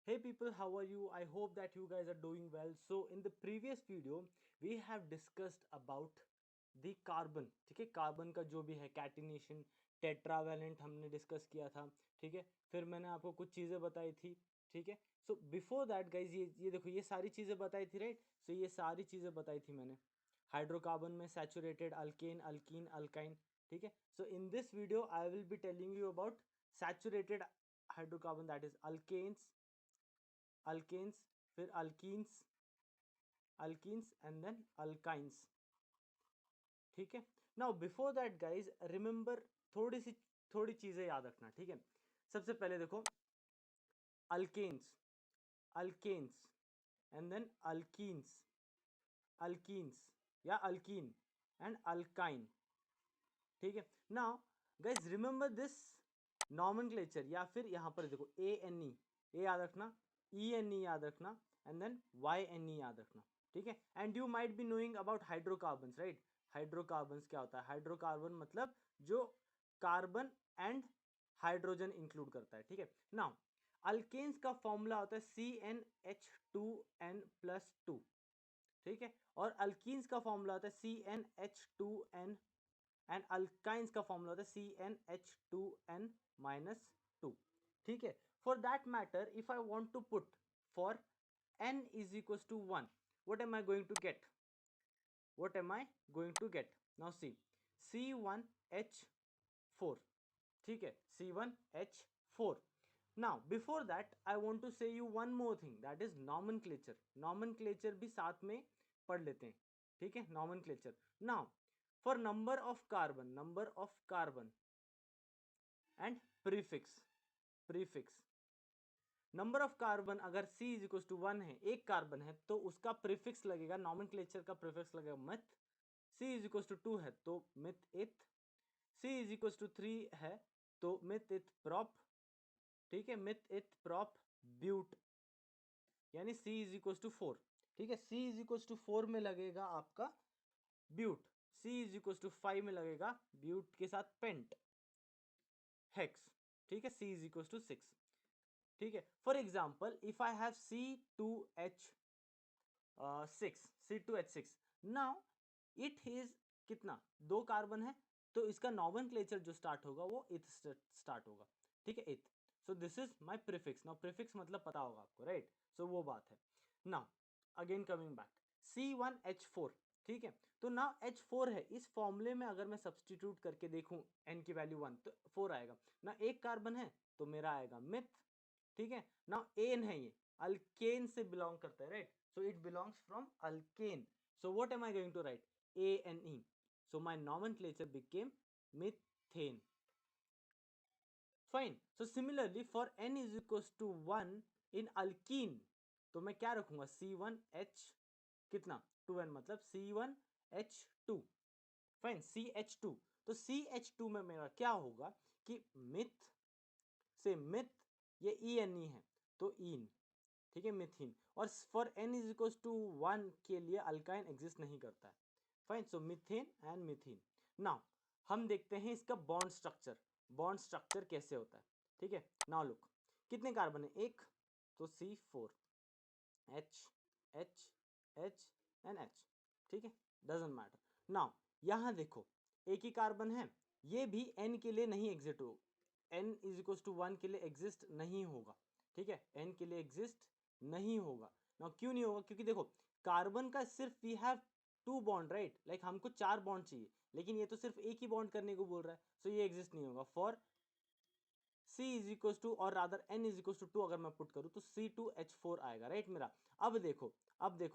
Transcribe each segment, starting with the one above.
Hey people, how are you? I hope that you guys are doing well. So in the previous video we have discussed about the carbon. ठीक है, carbon का जो भी है catenation, tetravalent हमने discuss किया था. ठीक है, फिर मैंने आपको कुछ चीज़ें बताई थी. ठीक है, सो बिफोर दैट गाइज ये देखो, ये सारी चीज़ें बताई थी, राइट. सो ये सारी चीज़ें बताई थी मैंने. हाइड्रोकार्बन में सैचुरेटेड, अल्केन, अल्कीन, अल्काइन. ठीक है, so in this video I will be telling you about saturated hydrocarbon, that is alkanes, alkanes, फिर alkenes, alkenes and then alkynes. ठीक है, now before that guys remember, थोड़ी चीजें याद रखना. ठीक है, सबसे पहले देखो, alkanes, alkanes and then alkenes, alkenes या अल्कीन एंड अल्काइन. ठीक है, now guys remember this nomenclature, या फिर यहां पर देखो ए एन ई, ए याद रखना, ई एन ई याद रखना and then Y N E याद रखना. ठीक है, and you might be knowing about hydrocarbons, right. Hydrocarbons क्या होता है? हाइड्रोकार्बन मतलब जो कार्बन एंड हाइड्रोजन इंक्लूड करता है. ठीक है, नाउ अल्केन्स का फॉर्मूला होता है CnH2n+2. ठीक है, और अल्कीन्स का फॉर्मूला होता है CnH2n, एंड अल्काइंस का फॉर्मूला होता है CnH2n-2. ठीक है, for that matter if I want to put for n is equals to 1, what am I going to get? What am I going to get? Now see, C1H4. ठीक है, C1H4. Now before that I want to say you one more thing, that is nomenclature. Nomenclature भी साथ में पढ़ लेते हैं. ठीक है, nomenclature. Now for number of carbon and prefix. Number of carbon अगर C इज इक्वल टू 1 है, एक कार्बन है, तो उसका प्रीफिक्स लगेगा, नॉमेनक्लेचर का प्रीफिक्स लगेगा मथ. C इज इक्वल टू 2 है तो मिथ इथ. C इज इक्वल टू 3 है तो मिथ इथ प्रॉप. ठीक है, मिथ इथ प्रॉप ब्यूट, यानी C इज इक्वल टू 4. ठीक है, C इज इक्वल टू 4 में लगेगा आपका but. C is equal to 5 में लगेगा ब्यूट के साथ पेंट, हेक्स. ठीक है, C इज इक्वल टू 6. ठीक है, for example if I have C2H6, now it is कितना, दो कार्बन है, तो इसका नॉमेनक्लेचर जो स्टार्ट होगा वो इथ स्टार्ट होगा. ठीक है, इथ. सो this is my prefix. Now prefix मतलब पता होगा आपको, राइट. सो वो बात है. Now again coming back, C1H4. ठीक है, तो नाउ H4 है, इस फॉर्मूले में अगर मैं सब्सटीट्यूट करके देखूं n की वैल्यू 1 तो 4 आएगा ना. एक कार्बन है तो मेरा आएगा मिथ. ठीक है, नाउ एन है, ये अल्केन से बिलोंग करता है, right. So it belongs from alkane. So what am I going to write? ANE. So my nomenclature became methane. Fine. So similarly for n is equal to 1 in alkene, तो मैं क्या रखूंगा? C1H कितना, 2n, मतलब C1H2. Fine, CH2. तो CH2 में मेरा क्या होगा कि मिथ से मिथ, ये ENE है तो इन. ठीक है, मिथीन. और for n is equal to 1 के लिए अल्काइन एग्जिस्ट नहीं करता है. Fine, so methane and methene. Now हम देखते हैं इसका बॉन्ड स्ट्रक्चर. बॉन्ड स्ट्रक्चर कैसे होता है? ठीक है, नाउ लुक, कितने कार्बन है? एक, तो C4, H, H, H and H. ठीक है, डजेंट मैटर. नाउ यहां देखो, एक ही कार्बन है, ये भी n के लिए नहीं एग्जिस्ट हो, n इज इक्वल टू 1 के लिए एग्जिस्ट नहीं होगा. ठीक है, n के लिए एग्जिस्ट नहीं होगा. ना क्यों नहीं होगा? क्योंकि देखो, कार्बन का सिर्फ we have 2 bond, right. Like हमको 4 बॉन्ड चाहिए, लेकिन ये तो सिर्फ एक ही बॉन्ड करने को बोल रहा है, सो ये एग्जिस्ट नहीं होगा. For C is equal to, और rather n is equal to 2 अगर मैं पुट करूं तो C2H4 आएगा, राइट मेरा. अब देखो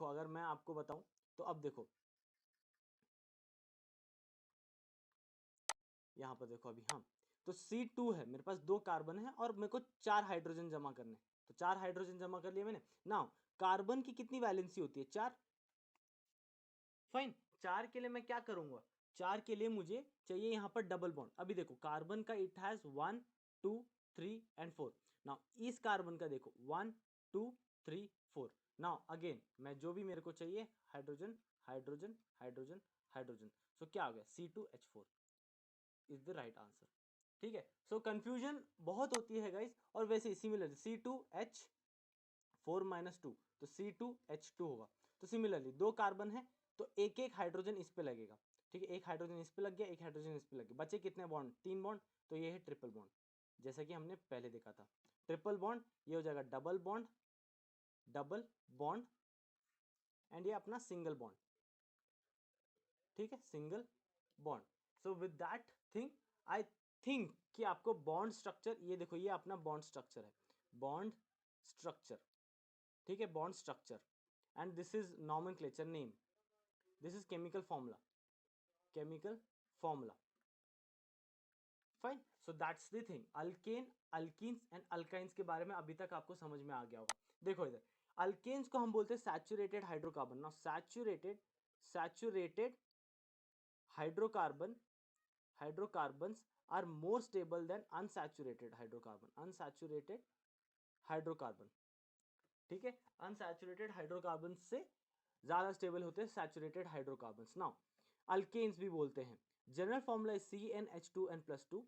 अगर मैं आपको बताऊं, तो अब देखो यहाँ पर देखो अभी, हाँ, तो C2 है, मेरे पास 2 कार्बन है और मेरे को 4 हाइड्रोजन जमा करने, तो 4 हाइड्रोजन जमा कर लिए मैंने. नाउ कार्बन की कितनी वैलेंसी होती है? 4. फाइन, 4 के लिए मैं क्या करूंगा? 4 के लिए मुझे चाहिए यहाँ पर डबल बॉन्ड. अभी देखो कार्बन का इट हैज 1, 2, 3 एंड 4. नाउ इस कार्बन का देखो 1, 2, 3, 4. नाउ अगेन मैं जो भी मेरे को चाहिए, हाइड्रोजन, हाइड्रोजन, हाइड्रोजन, हाइड्रोजन. सो क्या हो गया? C2H4 is the right answer. ठीक है, सो कंफ्यूजन बहुत होती है गाइस. और वैसे ही सिमिलर C2H, 4 - 2 तो C2H2 होगा। तो सिमिलरली दो कार्बन है तो एक एक हाइड्रोजन इस पे लगेगा, ठीक है, एक हाइड्रोजन इस पे लग गया, एक हाइड्रोजन इस पे लग गया, बचे कितने बॉन्ड, 3 बॉन्ड। तो ये है ट्रिपल बॉन्ड, जैसा कि हमने पहले देखा था। ट्रिपल बॉन्ड ये हो जाएगा double bond, double bond and ये अपना सिंगल बॉन्ड, ठीक है, single bond. So with that thing I think कि आपको बॉन्ड स्ट्रक्चर, ये देखो ये अपना बॉन्ड स्ट्रक्चर है, बॉन्ड स्ट्रक्चर, ठीक है, bond structure and this is nomenclature name, this is chemical formula, chemical formula. Fine, so that's the thing. Alkane, alkenes and alkynes के बारे में अभी तक आपको समझ में आ गया होगा। देखो इधर अल्केन्स को हम बोलते हैं saturated hydrocarbon. Now saturated hydrocarbon, hydrocarbons are more stable than unsaturated hydrocarbon, unsaturated hydrocarbon, ठीक है, अनसैचुरेटेड हाइड्रोकार्बन से ज्यादा स्टेबल होते हैं सैचुरेटेड हाइड्रोकार्बन्स। नाउ अल्केन्स भी बोलते हैं। General formula is CnH2n+2,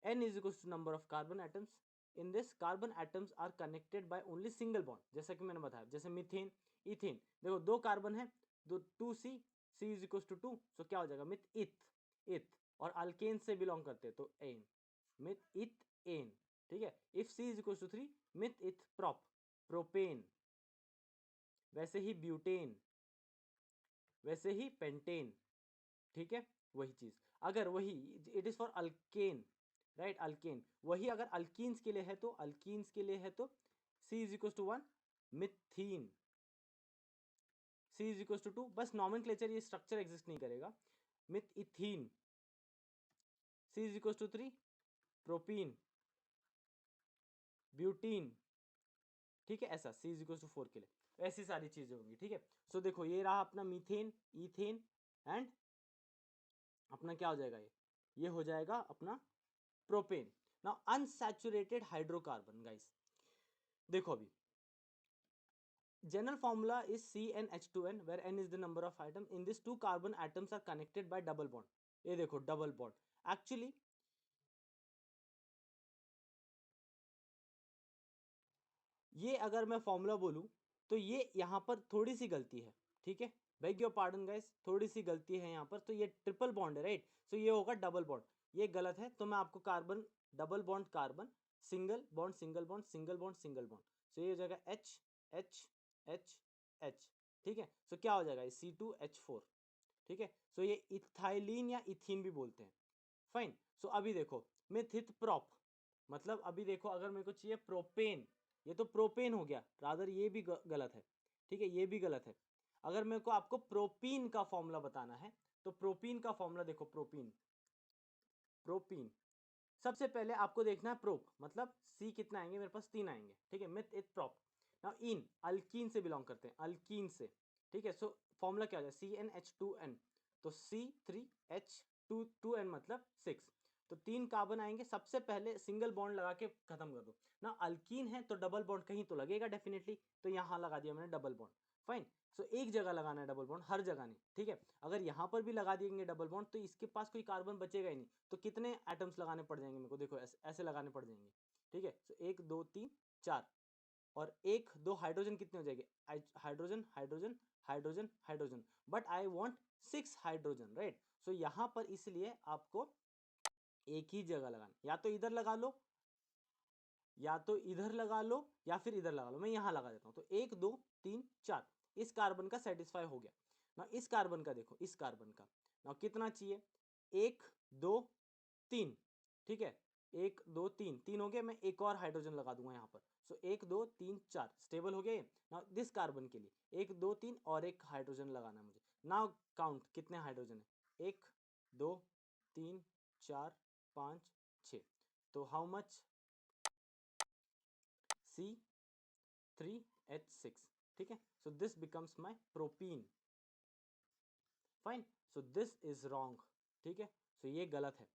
n is equals to number of carbon atoms, in this carbon atoms are connected by only single bond, जैसा कि मैंने बताया, जैसे मीथेन, इथेन, देखो दो कार्बन है, दो 2C, C is equals to 2, सो क्या हो जाएगा मिथ इथ, इथ, और अल्केन से बिलोंग करते हैं तो एन, मिथ इथ एन, ठीक है। If C is equals to 3, myth इथ प्रोप, प्रोपेन, वैसे ही ब्यूटेन, वैसे ही पेंटेन, ठीक है, वही चीज। अगर वही it is for alkane, right, alkane, वही अगर अल्कीन्स के लिए है तो, अल्कीन्स के लिए है तो C is equals to 1, मिथीन, C is equals to 2, बस नॉमेनक्लेचर ये स्ट्रक्चर एग्जिस्ट नहीं करेगा। Myth ethene, C is equals to 3, propene, butene, ठीक है, ऐसा C is equals to 4 के लिए, ऐसी सारी चीजें होंगी, ठीक है। सो देखो ये रहा अपना मीथेन, इथेन एंड अपना क्या हो जाएगा, ये हो जाएगा अपना propane. Now unsaturated hydrocarbon guys, देखो अभी general formula is CnH2n where n is the number of atom, in this two carbon atoms are connected by double bond, ये देखो डबल बॉन्ड। एक्चुअली ये अगर मैं फॉर्मूला बोलूं तो ये यहाँ पर थोड़ी सी गलती है, ठीक है, बेग योर पार्डन गाइस, थोड़ी सी गलती है यहाँ पर। तो ये ट्रिपल बॉन्ड है, राइट, सो ये होगा डबल बॉन्ड, ये गलत है। तो मैं आपको carbon, double bond carbon, single bond single bond, single bond single bond, so ये हो जाएगा H H H H, ठीक है। सो क्या हो जाएगा C2H4, ठीक है। सो ये इथाइलिन या इथीन भी बोलते हैं। फाइन, सो अभी देखो मिथित प्रॉप, मतलब अभी देखो अगर मेरे को चाहिए प्रोपेन, ये तो प्रोपेन हो गया, रादर ये भी गलत है, ठीक है, ये भी गलत है। अगर मेरे को आपको प्रोपीन का फॉर्मूला बताना है तो प्रोपीन का फॉर्मूला देखो, प्रोपीन, प्रोपीन सबसे पहले आपको देखना है प्रोप, मतलब सी कितना आएंगे मेरे पास, 3 आएंगे, ठीक है, मिथ इथ प्रोप। नाउ इन अल्कीन से बिलोंग करते हैं, अल्कीन से, ठीक है। सो फॉर्मूला क्या हो जाए CnH2n, तो C3H2, 2n मतलब 6, तो 3 कार्बन आएंगे, सबसे पहले सिंगल बॉन्ड लगा के खत्म कर दो ना। अल्कीन है तो डबल बॉन्ड कहीं तो लगेगा डेफिनेटली, तो यहाँ लगा दिया मैंने डबल बॉन्ड। फाइन, सो एक जगह लगाना है डबल बॉन्ड, हर जगह नहीं, ठीक है। अगर यहाँ पर भी लगा देंगे डबल बॉन्ड तो इसके पास कोई कार्बन बचेगा ही नहीं, तो कितने एटम्स लगाने पड़ जाएंगे मेरे को, देखो ऐसे लगाने पड़ जाएंगे, ठीक है। सो 1 2 3 4, और 1 2 हाइड्रोजन कितने हो जाएंगे, hydrogen hydrogen hydrogen hydrogen, but I want 6 hydrogen, right. So यहाँ पर इसलिए आपको एक ही जगह लगाना, या तो इधर लगा लो, या तो इधर लगा लो, या फिर इधर लगा लो, मैं यहाँ लगा देता हूँ। तो 1 2 3 4 इस कार्बन का सेटिस्फाई हो गया ना। इस कार्बन का देखो, इस कार्बन का ना कितना चाहिए, 1 2 3, ठीक है, 1 2 3 3 हो गया, मैं एक और हाइड्रोजन लगा दूंगा यहाँ पर। सो 1 2 3 4 स्टेबल हो गए ना। दिस कार्बन के लिए 1 2 3 और एक हाइड्रोजन लगाना है मुझे। नाउ काउंट कितने हाइड्रोजन है, 1 2 3 4 5 6, तो हाउ मच, C3H6, ठीक है। So this becomes my propene. Fine, so this is wrong, ठीक है, सो ये गलत है,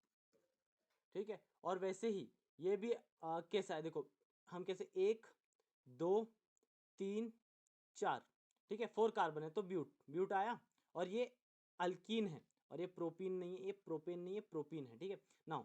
ठीक है। और वैसे ही ये भी कैसा है देखो, हम कैसे 1 2 3 4, ठीक है, 4 कार्बन है तो ब्यूट, ब्यूट आया, और ये अल्कीन है, और ये प्रोपीन नहीं है, ये प्रोपेन नहीं है, प्रोपीन है, ठीक है। नाउ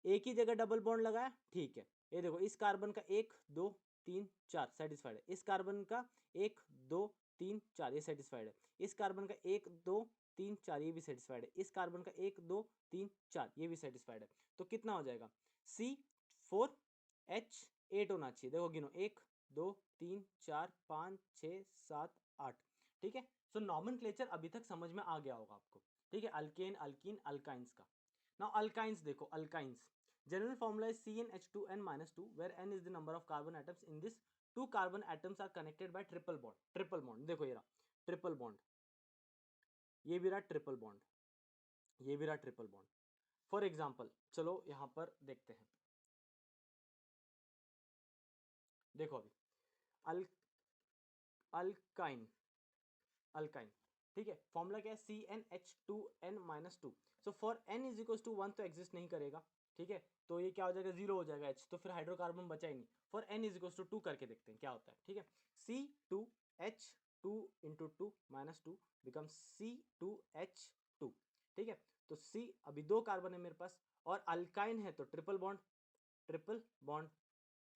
एक ही जगह डबल बॉन्ड लगाया, ठीक है। ये देखो इस कार्बन का 1 2 3 4 सेटिस्फाइड है। इस कार्बन का 1 2 3 4 ये सेटिस्फाइड है। इस कार्बन का 1 2 3 4 ये भी सेटिस्फाइड है। इस कार्बन का 1 2 3 4 ये भी सेटिस्फाइड है। तो कितना हो जाएगा, C4H8 होना चाहिए। देखो गिनो, 1 2 3 4 5 6 7 8। ठीक है, सो नॉमेनक्लेचर अभी तक समझ में आ गया होगा आपको। ठीक है, अल्केन अल्कीन अल्काइंस का। नाउ अल्काइंस देखो, alkynes general formula is CnH2n minus 2 where n is the number of carbon atoms in this two carbon atoms are connected by triple bond। Triple bond देखो ये रहा triple bond, ये भी रहा triple bond, ये भी रहा ट्रिपल बॉन्ड। फॉर एग्जाम्पल चलो यहां पर देखते हैं। देखो अभी अल अल्काइन अल्काइन ठीक है, फॉर्मूला क्या है, CnH2n minus 2। So for n is equal to 1 तो एग्जिस्ट नहीं करेगा। ठीक है, तो ये क्या हो जाएगा, 0 हो जाएगा H, तो फिर हाइड्रोकार्बन बचा ही नहीं। For n is equal to 2 करके देखते हैं क्या होता है। ठीक है, C2H2 into 2 minus 2 become C2H2। ठीक है, तो C अभी 2 कार्बन है मेरे पास, और अल्काइन है तो ट्रिपल बॉन्ड, ट्रिपल बॉन्ड,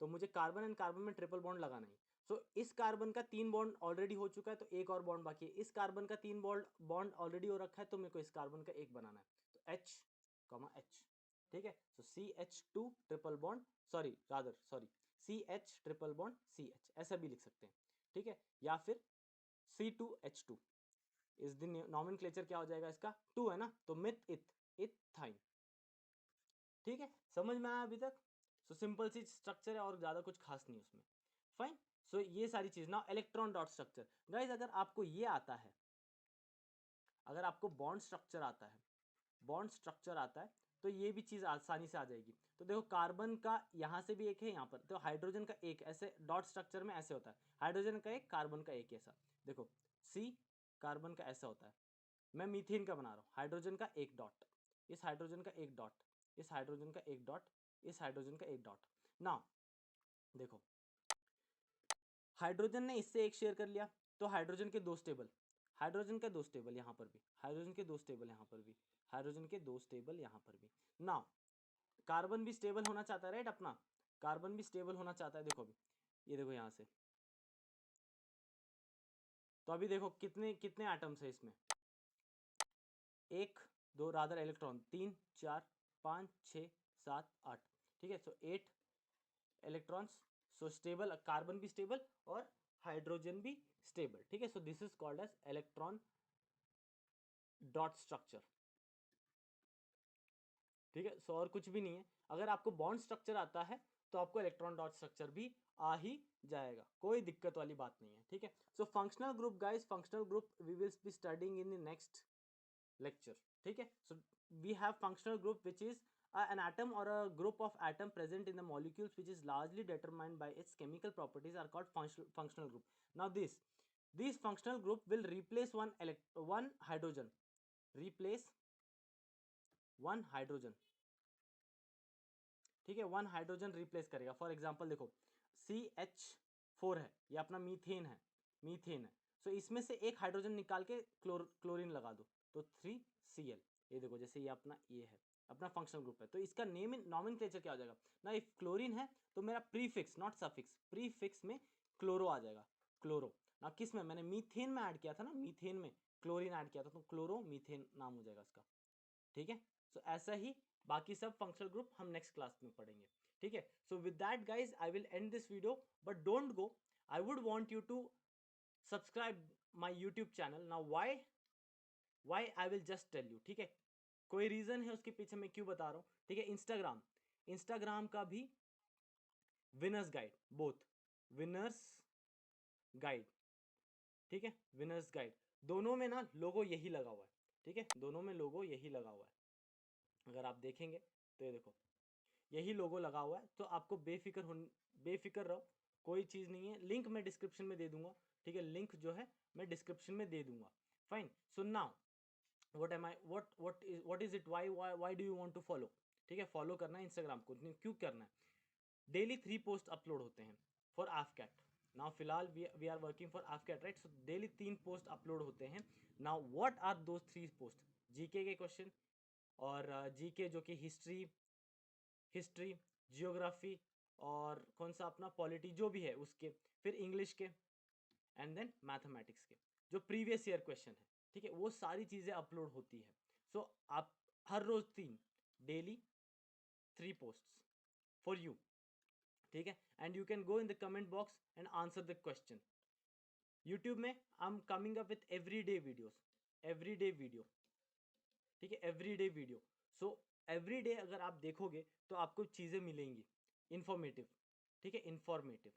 तो मुझे कार्बन एंड कार्बन में ट्रिपल बॉन्ड लगाना है। सो इस कार्बन का 3 बॉन्ड ऑलरेडी हो चुका है तो एक और बॉन्ड बाकी है। इस कार्बन का 3 बॉन्ड ऑलरेडी हो रखा है तो मेरे को इस कार्बन का एक बनाना है, तो H H। ठीक है, सो CH2 triple bond, sorry CH triple bond CH, ऐसा भी लिख सकते हैं। ठीक है, या फिर C2H2 इस दिन नॉमेनक्लेचर क्या हो जाएगा इसका, 2 है ना, तो मिथ इथाइन। ठीक है, समझ में आया अभी तक। सो सिंपल सी स्ट्रक्चर है और ज्यादा कुछ खास नहीं उसमें। फाइन, सो ये सारी चीज ना, इलेक्ट्रॉन डॉट स्ट्रक्चर गाइस, अगर आपको ये आता है, अगर आपको बॉन्ड स्ट्रक्चर आता है, बॉन्ड स्ट्रक्चर आता है, तो ये भी चीज आसानी से आ जाएगी। तो देखो कार्बन का यहाँ से भी एक है, यहाँ पर तो हाइड्रोजन का एक, ऐसे डॉट स्ट्रक्चर में ऐसे होता है, हाइड्रोजन का एक कार्बन का एक, ऐसा देखो C कार्बन का ऐसा होता है। मैं मीथेन का बना रहा हूँ, हाइड्रोजन का एक डॉट, इस हाइड्रोजन का एक डॉट, इस हाइड्रोजन का एक डॉट, इस हाइड्रोजन का एक डॉट। नाउ देखो हाइड्रोजन ने इससे एक शेयर कर लिया, तो हाइड्रोजन के दो स्टेबल, हाइड्रोजन के दो स्टेबल यहाँ पर भी, हाइड्रोजन के दो स्टेबल यहाँ पर भी, हाइड्रोजन के दो स्टेबल यहाँ पर भी। नाउ कार्बन भी स्टेबल होना चाहता है, राइट, अपना कार्बन भी स्टेबल होना चाहता है। देखो अभी ये देखो यहाँ से, तो अभी देखो कितने कितने एटम्स है इसमें, 1 2 रादर इलेक्ट्रॉन, 3 4 5 6 7 8। ठीक है, so 8 electrons, so stable, carbon भी स्टेबल और हाइड्रोजन भी स्टेबल। ठीक है, so this is called as electron dot structure. ठीक है, सो और कुछ भी नहीं है। अगर आपको बॉन्ड स्ट्रक्चर आता है तो आपको इलेक्ट्रॉन डॉट स्ट्रक्चर भी आ ही जाएगा, कोई दिक्कत वाली बात नहीं है। ठीक है, so functional group guys, functional group we will be studying in the next lecture। ठीक है, so we have functional group which is an atom or a group of atom present in the molecules which is largely determined by its chemical properties are called functional group। Now this functional group will replace one hydrogen, replace one hydrogen। ठीक है, one hydrogen replace करेगा। For example देखो CH4 है, ये अपना methane है, methane है, सो इसमें से एक हाइड्रोजन निकाल के क्लोरीन लगा दो, तो 3Cl। ये देखो जैसे ये अपना ये है, अपना फंक्शनल ग्रुप है, तो इसका नेम नॉमेनक्लेचर क्या हो जाएगा ना, इफ क्लोरीन है तो मेरा प्रीफिक्स नॉट सफिक्स, प्रीफिक्स में क्लोरो आ जाएगा, क्लोरो। ना किस में, मैंने मीथेन में ऐड किया था ना, मीथेन में क्लोरीन ऐड किया था, तो क्लोरो मीथेन नाम हो जाएगा इसका। ठीक है, सो ऐसा ही बाकी सब फंक्शनल ग्रुप हम नेक्स्ट क्लास में पढ़ेंगे। ठीक है, so with that guys I will end this video, but don't go, I would want you to subscribe my YouTube channel. Now why I will just tell you. ठीक है, कोई reason है उसके पीछे, मैं क्यों बता रहा हूँ। ठीक है, इंस्टाग्राम का भी winners guide, both winners guide, ठीक है, विनर्स गाइड, दोनों में ना लोगो यही लगा हुआ है। ठीक है, दोनों में लोगो यही लगा हुआ है, अगर आप देखेंगे तो ये देखो यही लोगो लगा हुआ है, तो आपको बेफिक्र रहो, कोई चीज़ नहीं है। लिंक मैं डिस्क्रिप्शन में दे दूंगा। ठीक है, लिंक जो है मैं डिस्क्रिप्शन में दे दूंगा। Fine, so now what is it, why do you want to follow। ठीक है, फॉलो करना है इंस्टाग्राम को, क्यों करना है, डेली 3 पोस्ट अपलोड होते हैं फॉर AFCAT। नाउ फिलहाल we are working for AFCAT, right, so daily 3 post upload होते हैं। Now what are those 3 post, GK के क्वेश्चन, और जीके जो कि हिस्ट्री, जियोग्राफी और कौन सा अपना पॉलिटी जो भी है उसके, फिर इंग्लिश के, एंड देन मैथमेटिक्स के जो प्रीवियस ईयर क्वेश्चन है, ठीक है, वो सारी चीज़ें अपलोड होती है। सो आप हर रोज 3, डेली 3 पोस्ट्स फॉर यू, ठीक है, and you can go in the comment box and answer the question. YouTube में I am coming up with every day videos, every day video, ठीक है, every day video. So every day अगर आप देखोगे तो आपको चीज़ें मिलेंगी इन्फॉर्मेटिव, ठीक है, इन्फॉर्मेटिव,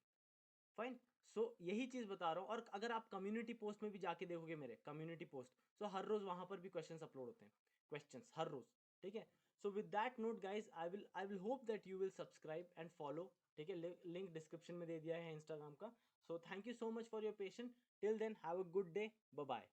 फाइन। सो यही चीज़ बता रहा हूँ। और अगर आप कम्युनिटी पोस्ट में भी जाके देखोगे मेरे कम्युनिटी पोस्ट, सो हर रोज़ वहाँ पर भी क्वेश्चंस अपलोड होते हैं, क्वेश्चंस हर रोज़, ठीक है। So with that note guys, I will hope that you will subscribe and follow, ठीक है, लिंक डिस्क्रिप्शन में दे दिया है इंस्टाग्राम का। So thank you so much for your patience. Till then have a good day, bye bye.